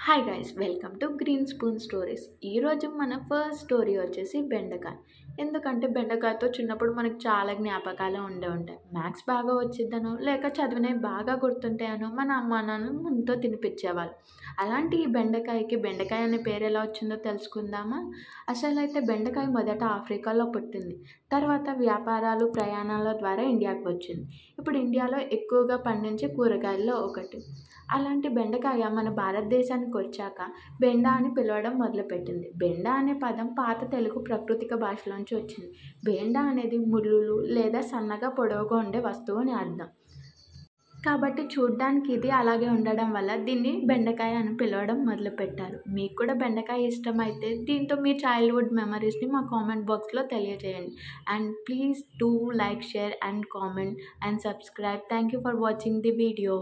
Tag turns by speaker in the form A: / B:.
A: Hi guys, welcome to green spoon stories. ఈరోజు మన first story వచ్చేసి బెండకాయ. ఎందుకంటే బెండకాయతో చిన్నప్పుడు మనకు చాలా జ్ఞాపకాలు ఉంటాయి. మ్యాథ్స్ బాగా వచ్చిద్దనో లేక చదివినవి బాగా గుర్తుంటాయనో మన అమ్మ నాన్న ముందుతో తినిపించేవాళ్ళు. అలాంటి ఈ బెండకాయకి బెండకాయ అనే పేరు ఎలా వచ్చిందో తెలుసుకుందామా? అసలు అయితే బెండకాయ మొదట ఆఫ్రికాలో పుట్టింది. తర్వాత వ్యాపారాలు ప్రయాణాల ద్వారా ఇండియాకి వచ్చింది. ఇప్పుడు ఇండియాలో ఎక్కువగా పండించే కూరగాయల్లో ఒకటి. అలాంటి బెండకాయ మన భారతదేశానికి వచ్చాక బెండ అని పిలవడం మొదలుపెట్టింది. బెండ అనే పదం పాత తెలుగు ప్రాకృతిక భాషలోంచి వచ్చింది. బెండ అనేది ముళ్ళులు లేదా సన్నగా పొడవుగా ఉండే వస్తువు అని అర్థం. కాబట్టి చూడ్డానికి ఇది అలాగే ఉండడం వల్ల దీన్ని బెండకాయ అని పిలవడం మొదలుపెట్టారు. మీకు కూడా బెండకాయ ఇష్టమైతే దీంతో మీ చైల్డ్హుడ్ మెమరీస్ని మా కామెంట్ బాక్స్లో తెలియజేయండి. And please do like, share and comment and subscribe. Thank you for watching the video.